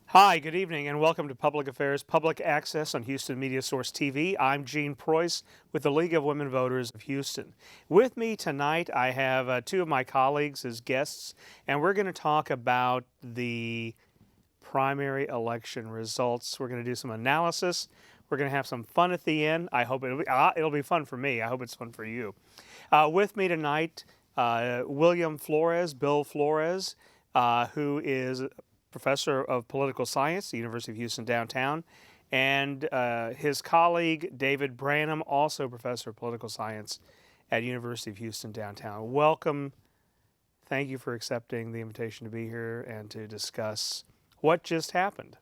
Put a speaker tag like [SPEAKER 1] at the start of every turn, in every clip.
[SPEAKER 1] Hi, good evening, and welcome to Public Affairs Public Access on Houston Media Source TV. I'm Gene Preuss with the League of Women Voters of Houston. With me tonight, I have two of my colleagues as guests, and we're going to talk about the primary election results. We're going to do some analysis. We're going to have some fun at the end. I hope it'll be fun for me. I hope it's fun for you. With me tonight, Bill Flores, who is professor of political science at the University of Houston downtown, and his colleague David Branham, also professor of political science at University of Houston downtown. Welcome. Thank you for accepting the invitation to be here and to discuss what just happened.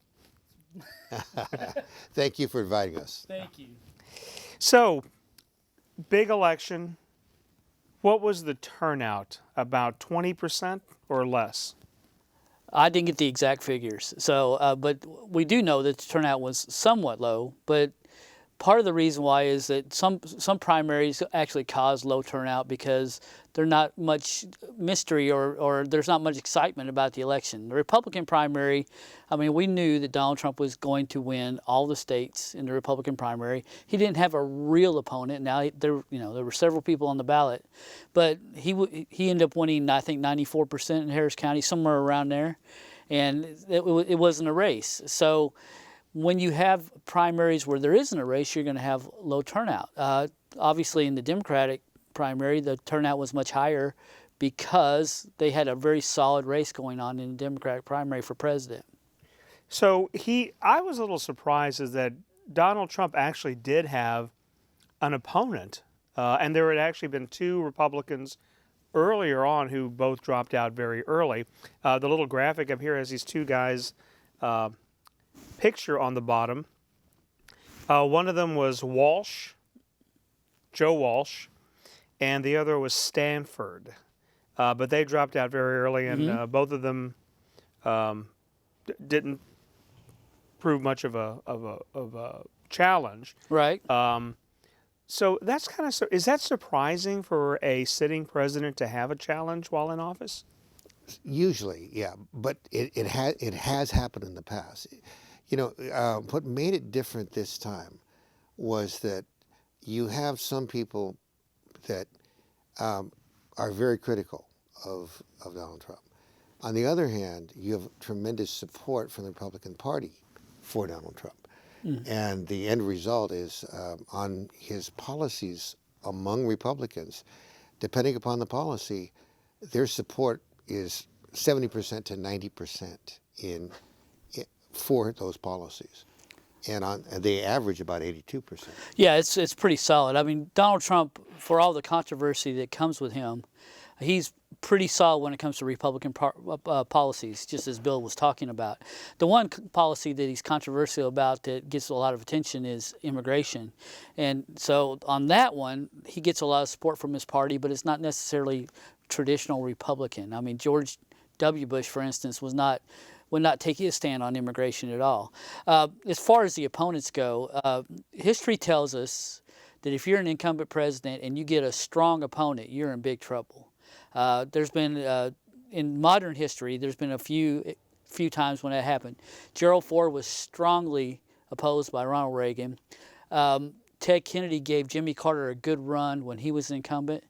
[SPEAKER 2] Thank you for inviting us.
[SPEAKER 3] Thank you.
[SPEAKER 1] So, big election. What was the turnout? About 20% or less?
[SPEAKER 3] I didn't get the exact figures, so but we do know that the turnout was somewhat low. But part of the reason why is that some primaries actually cause low turnout because there's not much mystery or there's not much excitement about the election. The Republican primary, I mean, we knew that Donald Trump was going to win all the states in the Republican primary. He didn't have a real opponent. Now there were several people on the ballot, but he ended up winning, I think, 94% in Harris County, somewhere around there, and it wasn't a race. So when you have primaries where there isn't a race, you're going to have low turnout. Obviously, in the Democratic primary, the turnout was much higher because they had a very solid race going on in the Democratic primary for president.
[SPEAKER 1] So I was a little surprised is that Donald Trump actually did have an opponent, and there had actually been two Republicans earlier on who both dropped out very early. The little graphic up here has these two guys' picture on the bottom. One of them was Joe Walsh, and the other was Stanford. But they dropped out very early, and both of them didn't prove much of a challenge.
[SPEAKER 3] Right.
[SPEAKER 1] So that's kind of is that surprising for a sitting president to have a challenge while in office?
[SPEAKER 2] Usually, yeah, but it has happened in the past. You know, what made it different this time was that you have some people that are very critical of Donald Trump. On the other hand, you have tremendous support from the Republican Party for Donald Trump. And the end result is on his policies among Republicans, depending upon the policy, their support is 70% to 90% for those policies. And they average about 82%.
[SPEAKER 3] Yeah, it's pretty solid. I mean, Donald Trump, for all the controversy that comes with him, he's pretty solid when it comes to Republican policies, just as Bill was talking about. The one policy that he's controversial about that gets a lot of attention is immigration. And so on that one, he gets a lot of support from his party, but it's not necessarily traditional Republican. I mean, George W. Bush, for instance, would not take his stand on immigration at all. As far as the opponents go, history tells us that if you're an incumbent president and you get a strong opponent, you're in big trouble. There's been, in modern history, there's been a few times when that happened. Gerald Ford was strongly opposed by Ronald Reagan. Ted Kennedy gave Jimmy Carter a good run when he was an incumbent.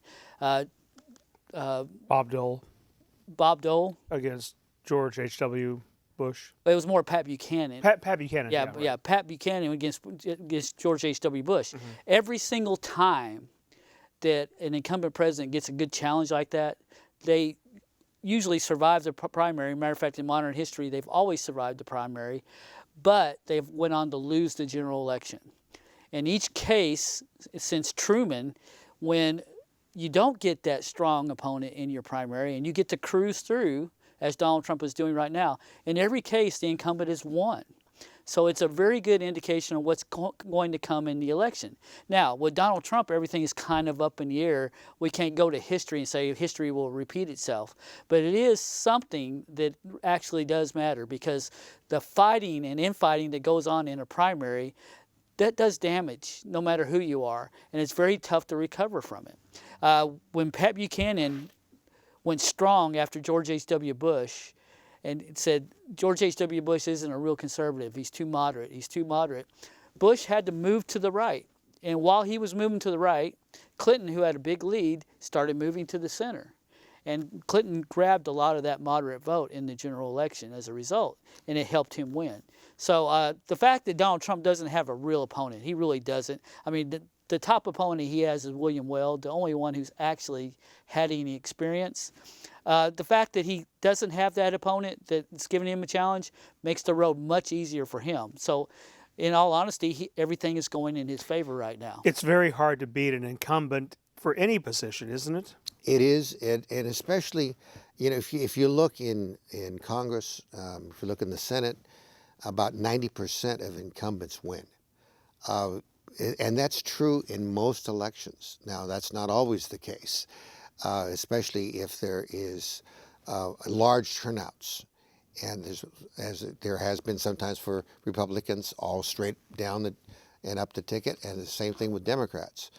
[SPEAKER 1] Bob Dole against George H.W. Bush.
[SPEAKER 3] It was more Pat Buchanan.
[SPEAKER 1] Pat Buchanan.
[SPEAKER 3] Yeah,
[SPEAKER 1] right.
[SPEAKER 3] Pat Buchanan against George H.W. Bush. Every single time that an incumbent president gets a good challenge like that, they usually survive the primary. Matter of fact, in modern history, they've always survived the primary, but they've went on to lose the general election. In each case, since Truman, when you don't get that strong opponent in your primary and you get to cruise through, as Donald Trump is doing right now, in every case, the incumbent has won. So it's a very good indication of what's going to come in the election. Now, with Donald Trump, everything is kind of up in the air. We can't go to history and say history will repeat itself. But it is something that actually does matter, because the fighting and infighting that goes on in a primary, that does damage no matter who you are. And it's very tough to recover from it. When Pat Buchanan went strong after George H.W. Bush, and it said George H.W. Bush isn't a real conservative. He's too moderate. He's too moderate. Bush had to move to the right. And while he was moving to the right, Clinton, who had a big lead, started moving to the center. And Clinton grabbed a lot of that moderate vote in the general election as a result, and it helped him win. So the fact that Donald Trump doesn't have a real opponent, he really doesn't. I mean, the top opponent he has is William Weld, the only one who's actually had any experience. The fact that he doesn't have that opponent that's giving him a challenge makes the road much easier for him. So, in all honesty, everything is going in his favor right now.
[SPEAKER 1] It's very hard to beat an incumbent for any position, isn't it?
[SPEAKER 2] It is, and especially, if you look in Congress, if you look in the Senate, about 90% of incumbents win. And that's true in most elections. Now, that's not always the case, especially if there is large turnouts. And as there has been sometimes for Republicans, all straight down and up the ticket, and the same thing with Democrats.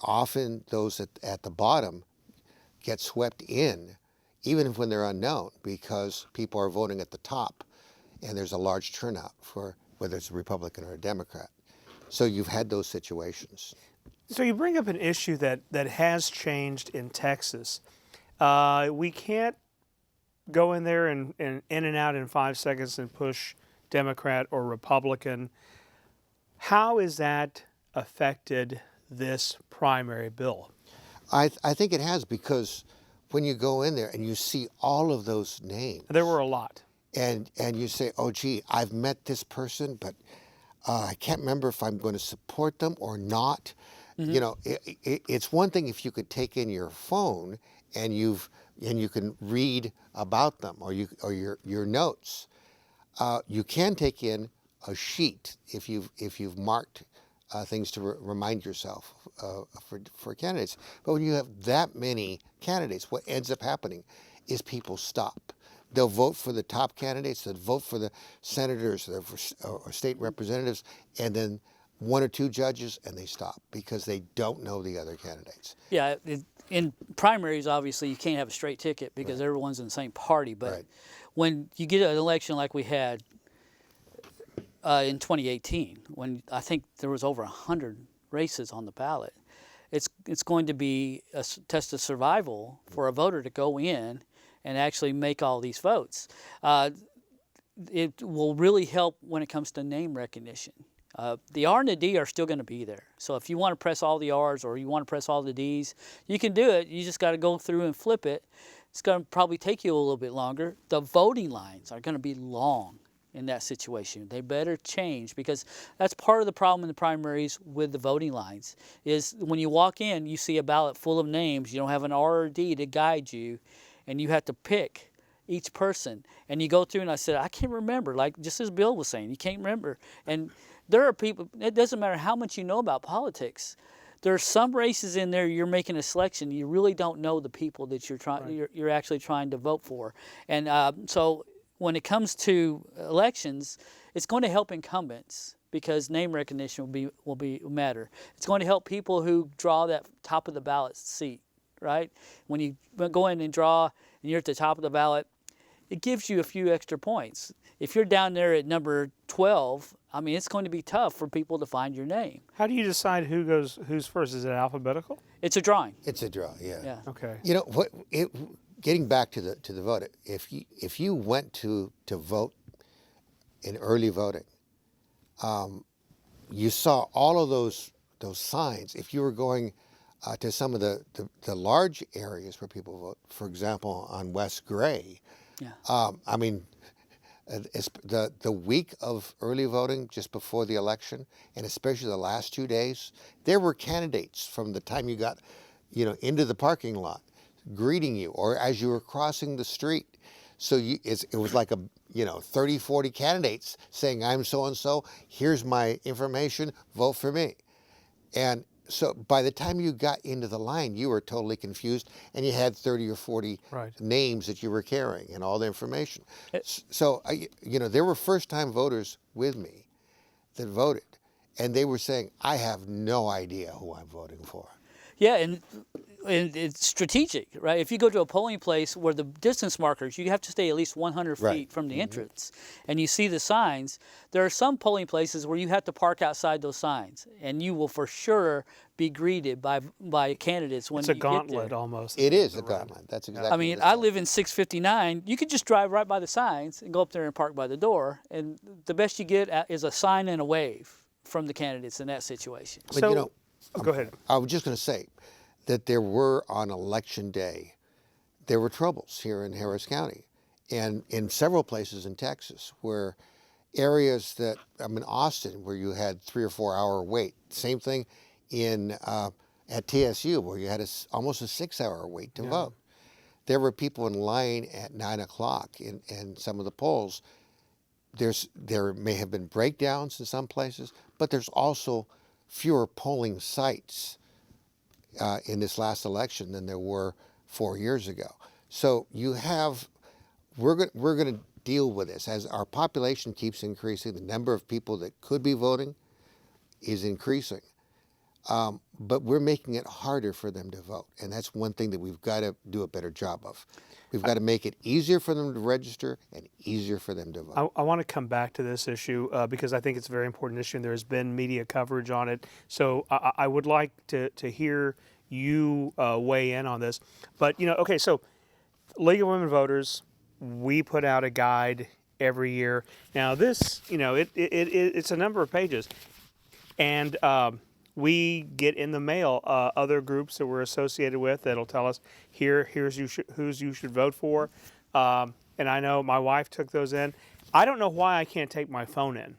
[SPEAKER 2] Often those at the bottom get swept in, even when they're unknown, because people are voting at the top, and there's a large turnout for whether it's a Republican or a Democrat. So you've had those situations.
[SPEAKER 1] So you bring up an issue that has changed in Texas. We can't go in there and in and out in 5 seconds and push Democrat or Republican. How is that affected this primary bill?
[SPEAKER 2] I think it has, because when you go in there and you see all of those names.
[SPEAKER 1] There were a lot.
[SPEAKER 2] And you say, oh, gee, I've met this person, but I can't remember if I'm going to support them or not. Mm-hmm. It's one thing if you could take in your phone and you can read about them or your notes. You can take in a sheet if you've marked things to remind yourself for candidates. But when you have that many candidates, what ends up happening is people stop. They'll vote for the top candidates, they'll vote for the senators or state representatives, and then one or two judges, and they stop because they don't know the other candidates.
[SPEAKER 3] Yeah, in primaries, obviously, you can't have a straight ticket because everyone's in the same party. But when you get an election like we had in 2018, when I think there was over 100 races on the ballot, it's going to be a test of survival for a voter to go in and actually make all these votes. It will really help when it comes to name recognition. The R and the D are still going to be there. So if you want to press all the R's or you want to press all the D's, you can do it. You just got to go through and flip it. It's going to probably take you a little bit longer. The voting lines are going to be long in that situation. They better change, because that's part of the problem in the primaries with the voting lines, is when you walk in, you see a ballot full of names. You don't have an R or D to guide you, and you have to pick each person. And you go through, and I said, I can't remember, like just as Bill was saying, you can't remember. And there are people, it doesn't matter how much you know about politics. There are some races in there you're making a selection, you really don't know the people that you're actually trying to vote for. And so when it comes to elections, it's going to help incumbents, because name recognition will matter. It's going to help people who draw that top of the ballot seat, right? When you go in and draw and you're at the top of the ballot, it gives you a few extra points. If you're down there at number 12, I mean, it's going to be tough for people to find your name.
[SPEAKER 1] How do you decide who's first? Is it alphabetical?
[SPEAKER 3] It's a drawing.
[SPEAKER 2] It's a draw, yeah.
[SPEAKER 1] Okay.
[SPEAKER 2] You know, getting back to the vote, if you went to vote in early voting, you saw all of those signs. If you were going to some of the large areas where people vote, for example, on West Gray, I mean, the week of early voting, just before the election, and especially the last 2 days, there were candidates from the time you got, into the parking lot, greeting you, or as you were crossing the street. So it was like 30, 40 candidates saying, I'm so-and-so, here's my information, vote for me. And so by the time you got into the line, you were totally confused, and you had 30 or 40
[SPEAKER 1] Right.
[SPEAKER 2] names that you were carrying and all the information. So, there were first-time voters with me that voted, and they were saying, I have no idea who I'm voting for.
[SPEAKER 3] Yeah, and it's strategic, right? If you go to a polling place where the distance markers, you have to stay at least 100 feet
[SPEAKER 2] Right.
[SPEAKER 3] from the entrance, and you see the signs, there are some polling places where you have to park outside those signs, and you will for sure be greeted by candidates when
[SPEAKER 1] It's
[SPEAKER 3] you
[SPEAKER 1] a
[SPEAKER 3] get
[SPEAKER 1] gauntlet
[SPEAKER 3] there.
[SPEAKER 1] almost.
[SPEAKER 2] It is a gauntlet. That's exactly
[SPEAKER 3] I mean,
[SPEAKER 2] what
[SPEAKER 3] I
[SPEAKER 2] it's
[SPEAKER 3] live in 659. You could just drive right by the signs and go up there and park by the door, and the best you get is a sign and a wave from the candidates in that situation.
[SPEAKER 2] But,
[SPEAKER 1] So, go ahead.
[SPEAKER 2] I was just going to say that there were, on election day, there were troubles here in Harris County and in several places in Texas where areas that, Austin, where you had 3 or 4 hour wait. Same thing at TSU, where you had almost a 6 hour wait to vote. There were people in line at 9 o'clock in some of the polls. There may have been breakdowns in some places, but there's also fewer polling sites in this last election than there were 4 years ago. So we're going to deal with this as our population keeps increasing. The number of people that could be voting is increasing, but we're making it harder for them to vote, and that's one thing that we've got to do a better job of. We've got to make it easier for them to register and easier for them to vote.
[SPEAKER 1] I want to come back to this issue because I think it's a very important issue, and there has been media coverage on it. So I would like to hear you weigh in on this. But, okay, so League of Women Voters, we put out a guide every year. Now this, it's a number of pages. And we get in the mail other groups that we're associated with that'll tell us here's who's you should vote for. And I know my wife took those in. I don't know why I can't take my phone in,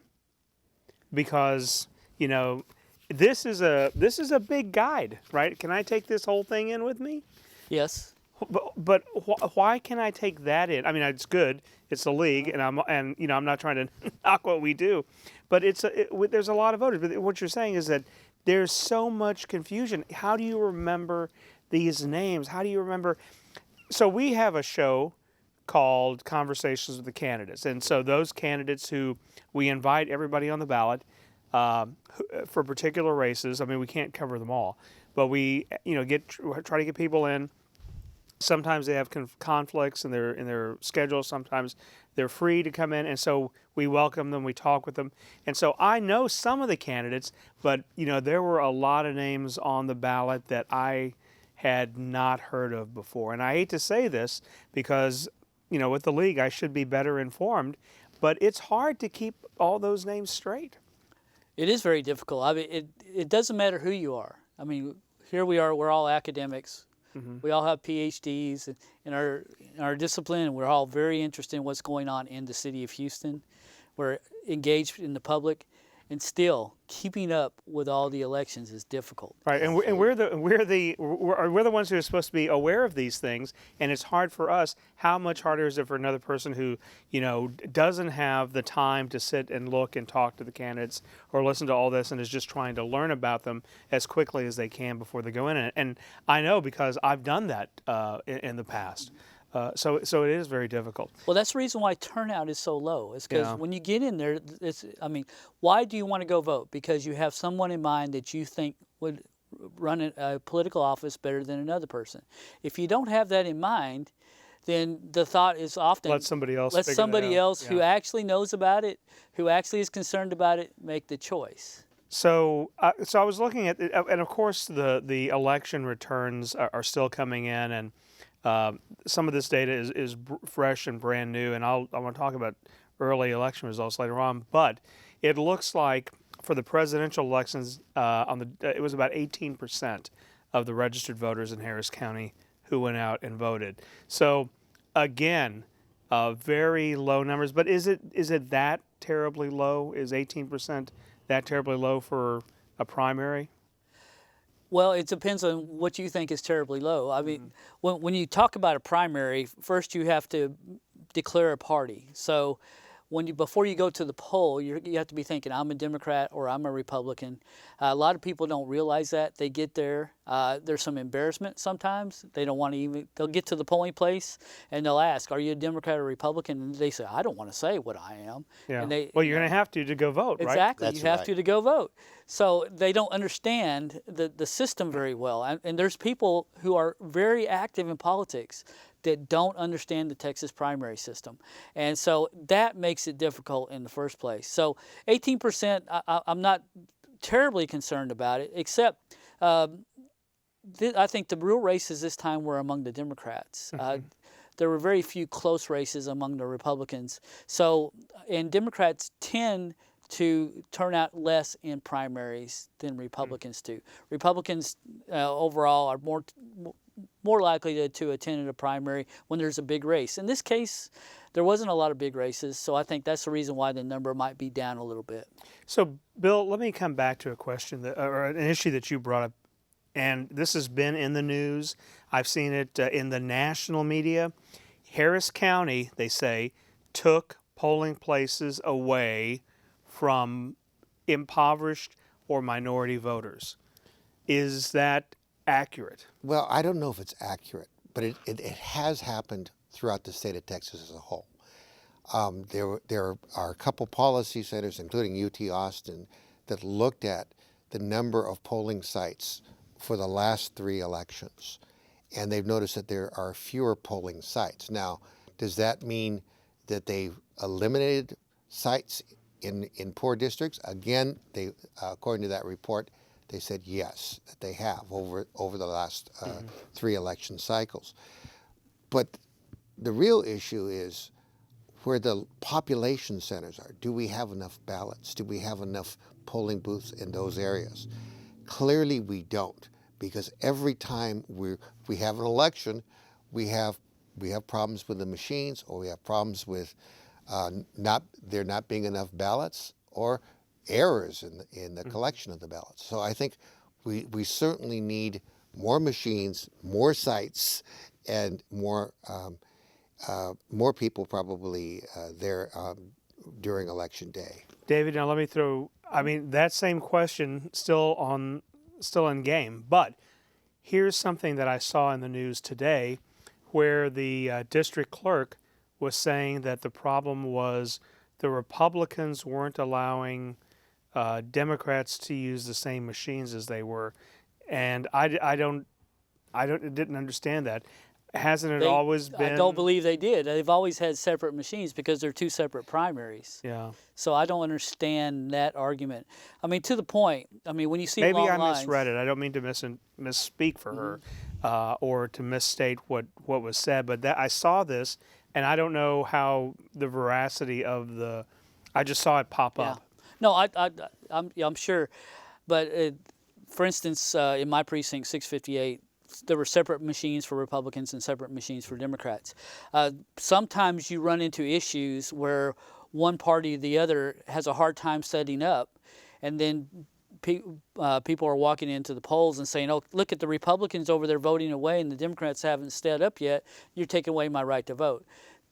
[SPEAKER 1] because this is a big guide, right? Can I take this whole thing in with me?
[SPEAKER 3] Yes.
[SPEAKER 1] But why can I take that in? I mean, it's good. It's the league, and I'm not trying to knock what we do, but there's a lot of voters. But what you're saying is that there's so much confusion. How do you remember these names? How do you remember? So we have a show called Conversations with the Candidates, and so those candidates who we invite everybody on the ballot for particular races. I mean, we can't cover them all, but we try to get people in. Sometimes they have conflicts in their schedule. Sometimes they're free to come in, and so we welcome them. We talk with them, and so I know some of the candidates, but there were a lot of names on the ballot that I had not heard of before. And I hate to say this because with the league I should be better informed, but it's hard to keep all those names straight.
[SPEAKER 3] It is very difficult. I mean, it doesn't matter who you are. I mean, here we are. We're all academics. Mm-hmm. We all have PhDs in our discipline, and we're all very interested in what's going on in the city of Houston. We're engaged in the public, and still keeping up with all the elections is difficult.
[SPEAKER 1] Right, and we're the ones who are supposed to be aware of these things, and it's hard for us. How much harder is it for another person who doesn't have the time to sit and look and talk to the candidates or listen to all this, and is just trying to learn about them as quickly as they can before they go in? And I know because I've done that in the past. So it is very difficult.
[SPEAKER 3] Well, that's the reason why turnout is so low. It's because when you get in there, why do you want to go vote? Because you have someone in mind that you think would run a political office better than another person. If you don't have that in mind, then the thought is often
[SPEAKER 1] let somebody else
[SPEAKER 3] who actually knows about it, who actually is concerned about it, make the choice.
[SPEAKER 1] So I was looking at, and of course the election returns are still coming in, and some of this data is fresh and brand new, and I want to talk about early election results later on. But it looks like for the presidential elections, it was about 18% of the registered voters in Harris County who went out and voted. So again, very low numbers. But is it that terribly low? Is 18% that terribly low for a primary?
[SPEAKER 3] Well, it depends on what you think is terribly low. I mean, when you talk about a primary, first you have to declare a party. So before you go to the poll, you have to be thinking, I'm a Democrat or I'm a Republican. A lot of people don't realize that. They get there. There's some embarrassment sometimes. They don't want to even, they'll get to the polling place and they'll ask, are you a Democrat or Republican? And they say, I don't want to say what I am.
[SPEAKER 1] Yeah.
[SPEAKER 3] And they,
[SPEAKER 1] well, you're going to have to go vote, right?
[SPEAKER 3] exactly.
[SPEAKER 2] That's
[SPEAKER 3] You have
[SPEAKER 2] right.
[SPEAKER 3] to go vote. So they don't understand the system very well. And there's people who are very active in politics that don't understand the Texas primary system. And so that makes it difficult in the first place. So 18%, I'm not terribly concerned about it, except I think the real races this time were among the Democrats. There were very few close races among the Republicans. So, and Democrats tend to turn out less in primaries than Republicans do. Republicans overall are more likely to attend a primary when there's a big race. In this case, there wasn't a lot of big races, so I think that's the reason why the number might be down a little bit.
[SPEAKER 1] So, Bill, let me come back to a question or an issue that you brought up, and this has been in the news. I've seen it in the national media. Harris County, they say, took polling places away from impoverished or minority voters. Is that accurate?
[SPEAKER 2] Well, I don't know if it's accurate, but it has happened throughout the state of Texas as a whole. There are a couple policy centers, including UT Austin, that looked at the number of polling sites for the last 3 elections, and they've noticed that there are fewer polling sites. Now, does that mean that they've eliminated sites in poor districts? Again, they, according to that report, they said yes, that they have over the last 3 election cycles. But the real issue is where the population centers are. Do we have enough ballots? Do we have enough polling booths in those areas? Clearly we don't, because every time we have an election, we have problems with the machines, or we have problems with there not being enough ballots, or errors in the collection of the ballots. So I think we certainly need more machines, more sites, and more people probably there during election day.
[SPEAKER 1] David, now let me throw, that same question still in game, but here's something that I saw in the news today where the district clerk was saying that the problem was the Republicans weren't allowing Democrats to use the same machines as they were, and I didn't understand that. Hasn't it always been?
[SPEAKER 3] I don't believe they did. They've always had separate machines because they're 2 separate primaries.
[SPEAKER 1] Yeah.
[SPEAKER 3] So I don't understand that argument. To the point. When you see
[SPEAKER 1] maybe
[SPEAKER 3] long
[SPEAKER 1] I
[SPEAKER 3] lines,
[SPEAKER 1] misread it. I don't mean to misspeak for her or to misstate what was said, but I saw this, and I don't know how the veracity of the. I just saw it pop up.
[SPEAKER 3] No, I'm sure, but for instance, in my precinct 658, there were separate machines for Republicans and separate machines for Democrats. Sometimes you run into issues where one party or the other has a hard time setting up, and then people are walking into the polls and saying, oh, look at the Republicans over there voting away and the Democrats haven't stood up yet. You're taking away my right to vote.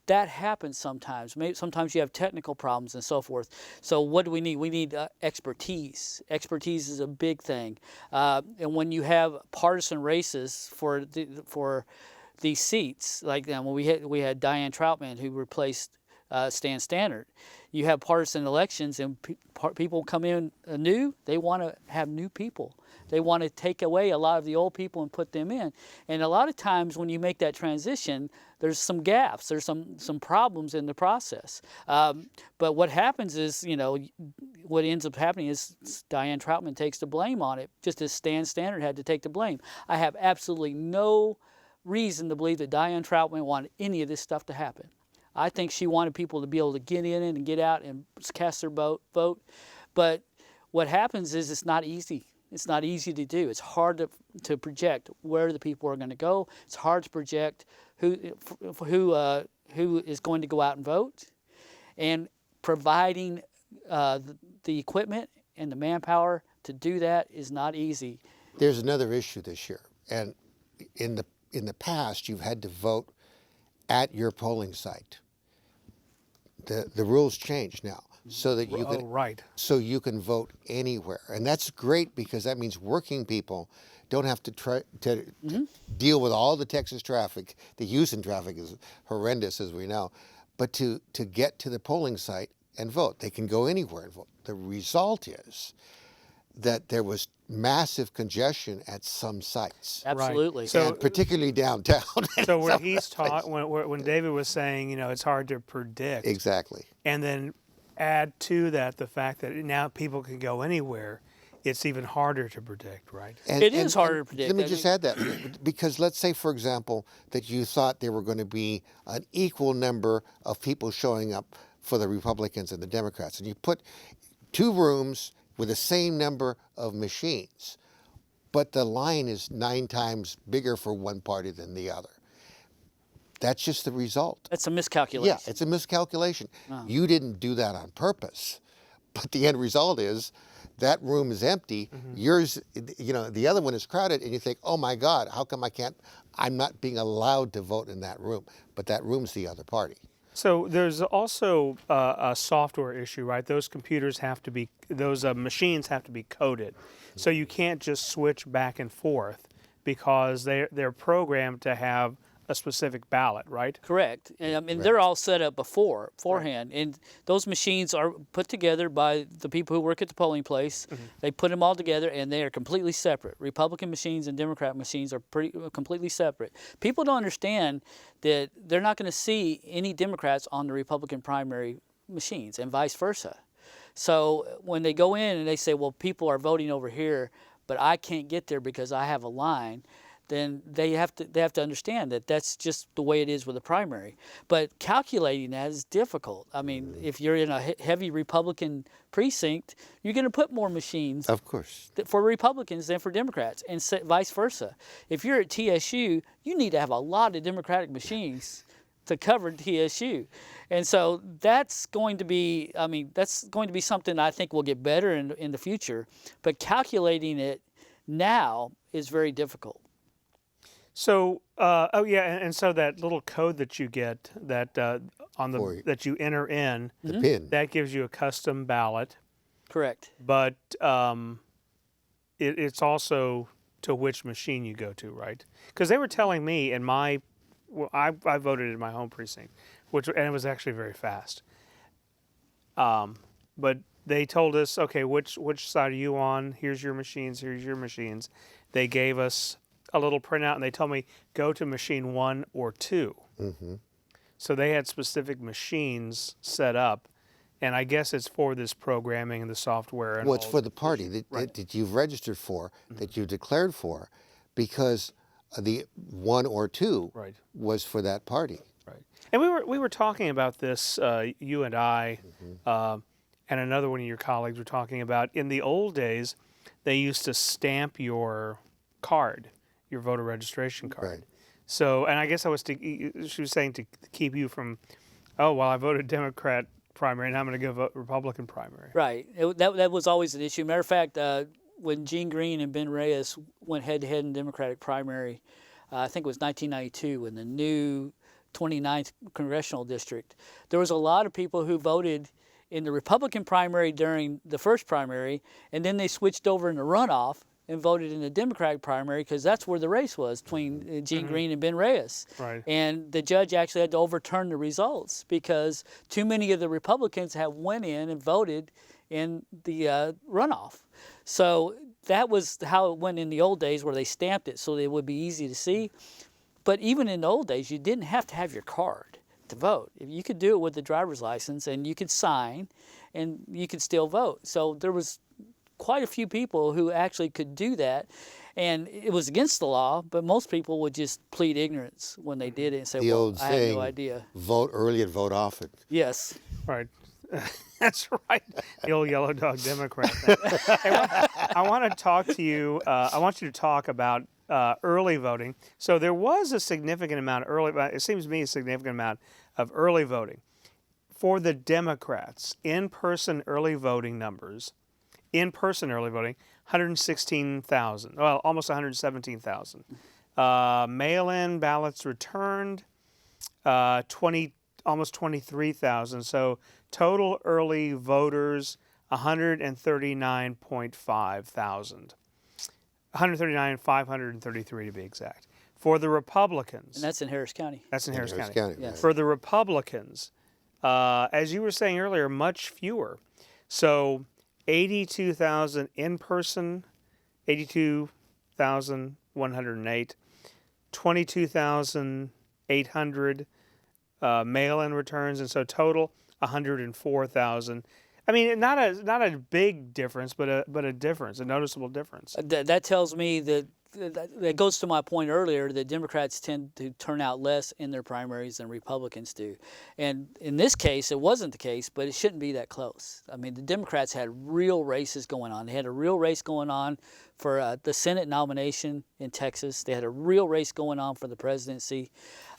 [SPEAKER 3] That happens sometimes. Sometimes you have technical problems and so forth. So what do we need? We need expertise. Expertise is a big thing. And when you have partisan races for these seats, like when we had Diane Troutman who replaced Stan Stannard, you have partisan elections and people come in new. They want to have new people. They want to take away a lot of the old people and put them in. And a lot of times when you make that transition, there's some gaps, there's some problems in the process. But what happens is, what ends up happening is Diane Troutman takes the blame on it, just as Stan Stannard had to take the blame. I have absolutely no reason to believe that Diane Troutman wanted any of this stuff to happen. I think she wanted people to be able to get in and get out and cast their vote. But what happens is it's not easy. It's not easy to do. It's hard to project where the people are going to go. It's hard to project who is going to go out and vote. And providing the equipment and the manpower to do that is not easy.
[SPEAKER 2] There's another issue this year, and in the past you've had to vote at your polling site. the rules change now so that you can
[SPEAKER 1] right.
[SPEAKER 2] so you can vote anywhere, and that's great because that means working people don't have to try to deal with all the Texas traffic. The Houston traffic is horrendous, as we know, but to get to the polling site and vote, they can go anywhere and vote. The result is that there was massive congestion at some sites.
[SPEAKER 3] Absolutely.
[SPEAKER 1] Right. So,
[SPEAKER 2] and particularly downtown.
[SPEAKER 1] So when he's taught, when David was saying, it's hard to predict.
[SPEAKER 2] Exactly.
[SPEAKER 1] And then add to that the fact that now people can go anywhere, it's even harder to predict, right?
[SPEAKER 3] It is harder to predict.
[SPEAKER 2] Let me just add that, because let's say, for example, that you thought there were going to be an equal number of people showing up for the Republicans and the Democrats, and you put 2 rooms with the same number of machines, but the line is 9 times bigger for one party than the other. That's just the result.
[SPEAKER 3] That's a miscalculation.
[SPEAKER 2] Yeah, it's a miscalculation. You didn't do that on purpose, but the end result is that room is empty. Yours, the other one is crowded, and you think, oh my God, how come I'm not being allowed to vote in that room? But that room's the other party.
[SPEAKER 1] So there's also a software issue, right? Those computers have to be, those machines have to be coded. So you can't just switch back and forth because they're programmed to have a specific ballot, right?
[SPEAKER 3] Correct. And I mean, they're all set up beforehand. And those machines are put together by the people who work at the polling place. They put them all together, and they are completely separate. Republican machines and Democrat machines are completely separate. People don't understand that they're not going to see any Democrats on the Republican primary machines and vice versa. So when they go in and they say, well, people are voting over here, but I can't get there because I have a line, then they have to understand that that's just the way it is with a primary. But calculating that is difficult. I mean, if you're in a heavy Republican precinct, you're going to put more machines,
[SPEAKER 2] of course,
[SPEAKER 3] for Republicans than for Democrats, and vice versa. If you're at TSU, you need to have a lot of Democratic machines to cover TSU. And so that's going to be, that's going to be something I think will get better in the future. But calculating it now is very difficult.
[SPEAKER 1] So, and so that little code that you get that that you enter in,
[SPEAKER 2] the PIN,
[SPEAKER 1] that gives you a custom ballot.
[SPEAKER 3] Correct.
[SPEAKER 1] But it's also to which machine you go to, right? Because they were telling me I voted in my home precinct, and it was actually very fast. But they told us, okay, which side are you on? Here's your machines. Here's your machines. They gave us a little printout, and they told me go to machine 1 or 2. So they had specific machines set up, and I guess it's for this programming and the software. And
[SPEAKER 2] it's for the party that you've registered for, that you declared for, because the 1 or 2 was for that party.
[SPEAKER 1] Right. And we were talking about this, you and I, and another one of your colleagues were talking about, in the old days, they used to stamp your card, your voter registration card.
[SPEAKER 2] Right.
[SPEAKER 1] So, and I guess she was saying to keep you from, I voted Democrat primary, and I'm going to go vote Republican primary. Right.
[SPEAKER 3] That was always an issue. Matter of fact, when Gene Green and Ben Reyes went head-to-head in Democratic primary, I think it was 1992, in the new 29th Congressional District, there was a lot of people who voted in the Republican primary during the first primary, and then they switched over in the runoff and voted in the Democratic primary because that's where the race was between Gene Green and Ben Reyes.
[SPEAKER 1] Right.
[SPEAKER 3] And the judge actually had to overturn the results because too many of the Republicans had went in and voted in the runoff. So that was how it went in the old days, where they stamped it so it would be easy to see. But even in the old days, you didn't have to have your card to vote. You could do it with the driver's license, and you could sign, and you could still vote. So there was quite a few people who actually could do that, and it was against the law, but most people would just plead ignorance when they did it and say,
[SPEAKER 2] the old
[SPEAKER 3] I
[SPEAKER 2] saying,
[SPEAKER 3] had no idea.
[SPEAKER 2] Vote early and vote often.
[SPEAKER 3] Yes.
[SPEAKER 1] Right. That's right. The old yellow dog Democrat thing. I want to talk to you, I want you to talk about early voting. So there was a significant amount of it seems to me a significant amount of early voting. For the Democrats, in-person early voting numbers, 116,000, well, almost 117,000. Mail-in ballots returned, almost 23,000. So total early voters, 139.5 thousand. 139,533 to be exact. For the Republicans.
[SPEAKER 3] And that's in Harris County.
[SPEAKER 1] That's in Harris
[SPEAKER 2] Harris
[SPEAKER 1] County.
[SPEAKER 2] County,
[SPEAKER 3] Yes.
[SPEAKER 2] right.
[SPEAKER 1] For the Republicans, as you were saying earlier, much fewer. So 82,000 in person, 82,108, 22,800 mail-in returns, and so total 104,000. I mean, not a big difference, but a difference, a noticeable difference.
[SPEAKER 3] That tells me that goes to my point earlier that Democrats tend to turn out less in their primaries than Republicans do. And in this case, it wasn't the case, but it shouldn't be that close. I mean, the Democrats had real races going on. They had a real race going on for the Senate nomination in Texas. They had a real race going on for the presidency.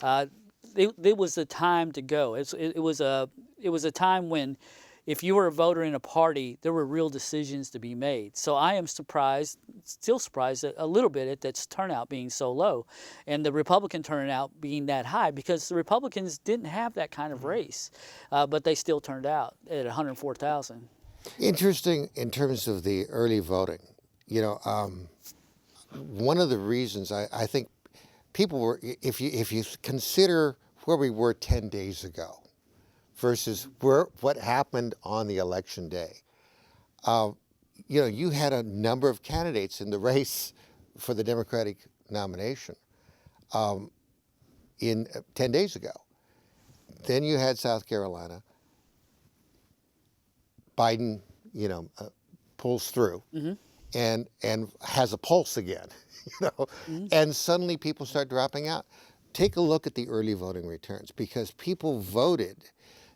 [SPEAKER 3] It was the time to go. It was a time when, if you were a voter in a party, there were real decisions to be made. So I am surprised, still surprised a little bit at that turnout being so low and the Republican turnout being that high, because the Republicans didn't have that kind of race, but they still turned out at 104,000.
[SPEAKER 2] Interesting in terms of the early voting. You know, one of the reasons I think people were, if you consider where we were 10 days ago versus what happened on the election day, you know, you had a number of candidates in the race for the Democratic nomination in 10 days ago. Then you had South Carolina. Biden, you know, pulls through and has a pulse again, you know, and suddenly people start dropping out. Take a look at the early voting returns, because people voted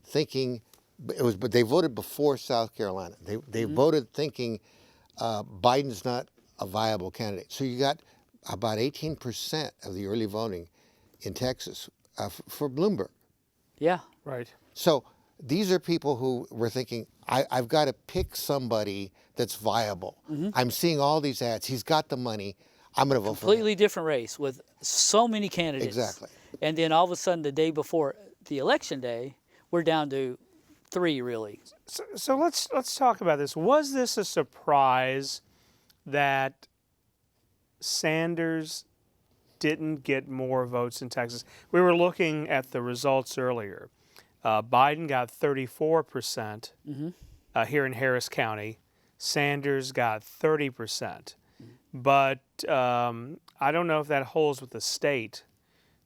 [SPEAKER 2] thinking but they voted before South Carolina. They voted thinking Biden's not a viable candidate. So you got about 18% of the early voting in Texas for Bloomberg.
[SPEAKER 3] Yeah.
[SPEAKER 1] Right.
[SPEAKER 2] So these are people who were thinking, I've got to pick somebody that's viable. I'm seeing all these ads. He's got the money. I'm going to vote for him.
[SPEAKER 3] Completely different race with so many candidates.
[SPEAKER 2] Exactly.
[SPEAKER 3] And then all of a sudden, the day before the election day, we're down to 3, really.
[SPEAKER 1] So let's talk about this. Was this a surprise that Sanders didn't get more votes in Texas? We were looking at the results earlier. Biden got 34% here in Harris County. Sanders got 30%. But I don't know if that holds with the state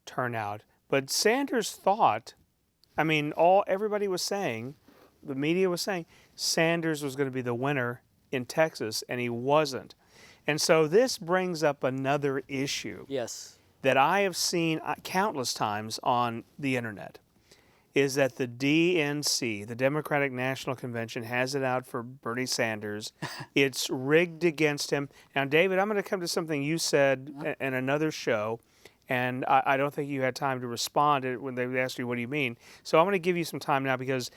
[SPEAKER 1] turnout. But Sanders thought, I mean, everybody was saying, the media was saying, Sanders was going to be the winner in Texas, and he wasn't. And so this brings up another issue
[SPEAKER 3] Yes.
[SPEAKER 1] that I have seen countless times on the internet, is that the DNC, the Democratic National Convention, has it out for Bernie Sanders. It's rigged against him. Now, David, I'm going to come to something you said in another show, and I don't think you had time to respond when they asked you, what do you mean? So I'm going to give you some time now, because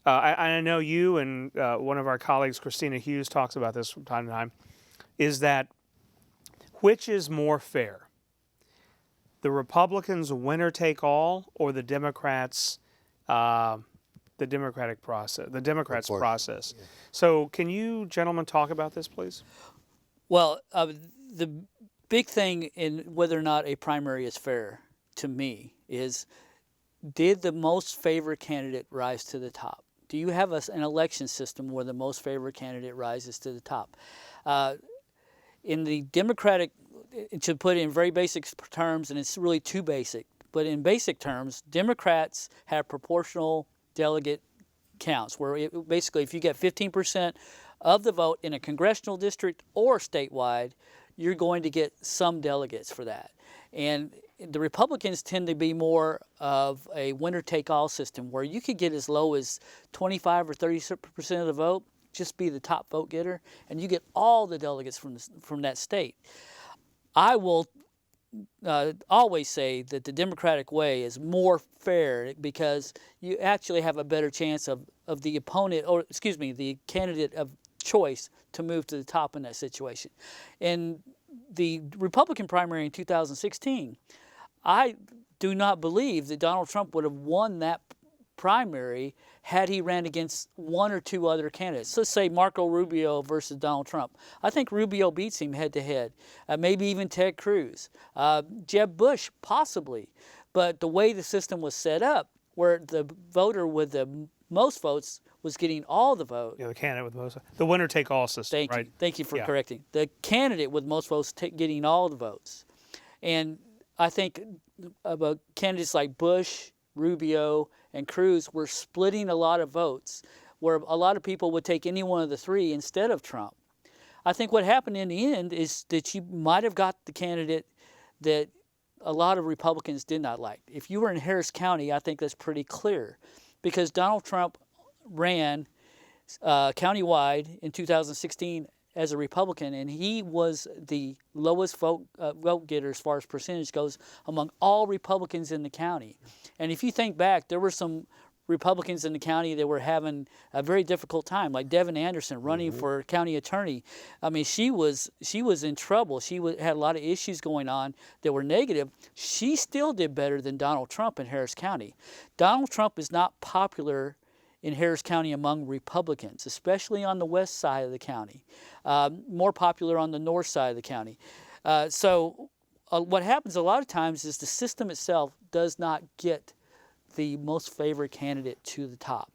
[SPEAKER 1] I know you and one of our colleagues, Christina Hughes, talks about this from time to time, is that which is more fair? The Republicans' winner-take-all, or the Democrats' the Democratic process, the Democrats' process. Yeah. So can you gentlemen talk about this, please?
[SPEAKER 3] Well, the big thing in whether or not a primary is fair, to me, is did the most favored candidate rise to the top? Do you have an election system where the most favored candidate rises to the top? In the Democratic, to put it in very basic terms, and it's really too basic, but in basic terms, Democrats have proportional delegate counts, where basically if you get 15% of the vote in a congressional district or statewide, you're going to get some delegates for that. And the Republicans tend to be more of a winner-take-all system, where you could get as low as 25 or 30% of the vote, just be the top vote getter, and you get all the delegates from that state. I will always say that the Democratic way is more fair, because you actually have a better chance of the opponent, or excuse me, the candidate of choice to move to the top in that situation. In the Republican primary in 2016, I do not believe that Donald Trump would have won that primary had he ran against one or two other candidates. Let's say Marco Rubio versus Donald Trump. I think Rubio beats him head to head. Maybe even Ted Cruz. Jeb Bush, possibly. But the way the system was set up, where the voter with the most votes was getting all the vote.
[SPEAKER 1] Yeah, the candidate with most. The winner-take-all system,
[SPEAKER 3] Thank
[SPEAKER 1] right?
[SPEAKER 3] you. Thank you for
[SPEAKER 1] Yeah.
[SPEAKER 3] correcting. The candidate with most votes getting all the votes. And I think about candidates like Bush, Rubio, and Cruz were splitting a lot of votes, where a lot of people would take any one of the three instead of Trump. I think what happened in the end is that you might have got the candidate that a lot of Republicans did not like. If you were in Harris County, I think that's pretty clear, because Donald Trump ran countywide in 2016 as a Republican, and he was the lowest vote getter as far as percentage goes among all Republicans in the county. And if you think back, there were some Republicans in the county that were having a very difficult time, like Devin Anderson running for county attorney. I mean, she was in trouble. She had a lot of issues going on that were negative. She still did better than Donald Trump in Harris County. Donald Trump is not popular in Harris County among Republicans, especially on the west side of the county, more popular on the north side of the county. So what happens a lot of times is the system itself does not get the most favored candidate to the top.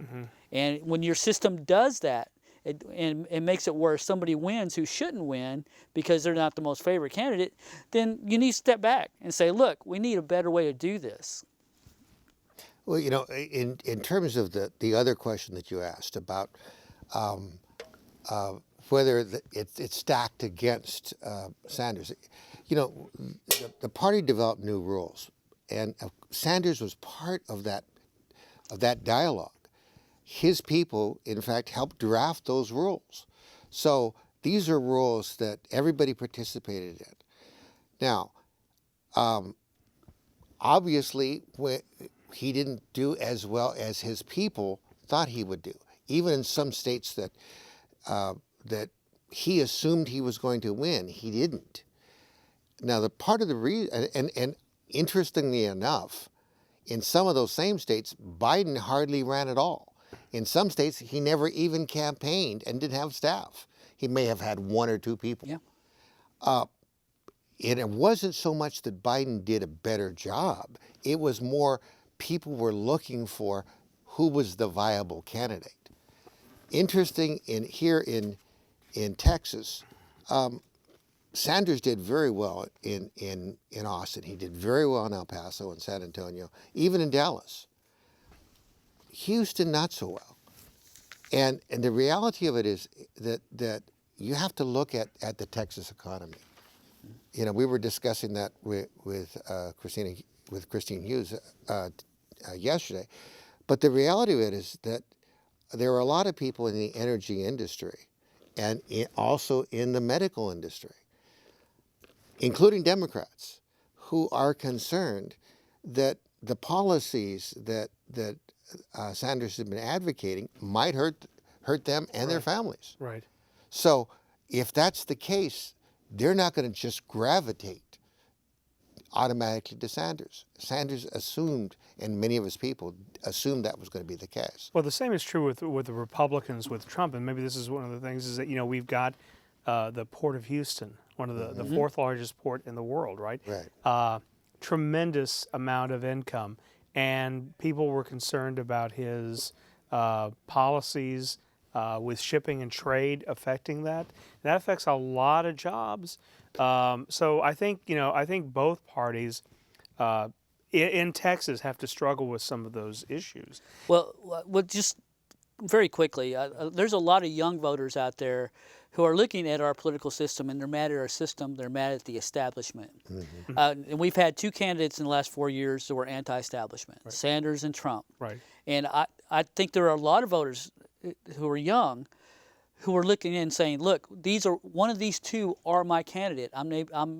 [SPEAKER 3] And when your system does that, it makes it where somebody wins who shouldn't win because they're not the most favorite candidate, then you need to step back and say, look, we need a better way to do this.
[SPEAKER 2] Well, you know, in terms of the other question that you asked about whether it's stacked against Sanders, you know, the party developed new rules, and Sanders was part of that dialogue. His people, in fact, helped draft those rules. So these are rules that everybody participated in. Now, obviously, he didn't do as well as his people thought he would do. Even in some states that he assumed he was going to win, he didn't. Now, the part of the reason, and interestingly enough, in some of those same states, Biden hardly ran at all. In some states, he never even campaigned and didn't have staff. He may have had one or two people.
[SPEAKER 3] Yeah.
[SPEAKER 2] And it wasn't so much that Biden did a better job. It was more people were looking for who was the viable candidate. Interesting, here in Texas, Sanders did very well in Austin. He did very well in El Paso and San Antonio, even in Dallas. Houston, not so well. And the reality of it is that you have to look at the Texas economy. You know, we were discussing that with Christine Hughes yesterday. But the reality of it is that there are a lot of people in the energy industry and also in the medical industry, including Democrats, who are concerned that the policies that Sanders has been advocating might hurt them and their families.
[SPEAKER 1] Right.
[SPEAKER 2] So if that's the case, they're not going to just gravitate automatically to Sanders. Sanders assumed, and many of his people assumed that was going to be the case.
[SPEAKER 1] Well, the same is true with the Republicans with Trump, and maybe this is one of the things is that, you know, we've got the Port of Houston, one of the fourth largest port in the world, right?
[SPEAKER 2] Right.
[SPEAKER 1] Tremendous amount of income, and people were concerned about his policies with shipping and trade affecting that. That affects a lot of jobs. So I think both parties in Texas have to struggle with some of those issues.
[SPEAKER 3] Well, just very quickly, there's a lot of young voters out there who are looking at our political system, and they're mad at our system. They're mad at the establishment. Mm-hmm. And we've had two candidates in the last 4 years that were anti-establishment, right. Sanders and Trump.
[SPEAKER 1] Right.
[SPEAKER 3] And I think there are a lot of voters who are young who are looking in and saying, look, one of these two are my candidate. I'm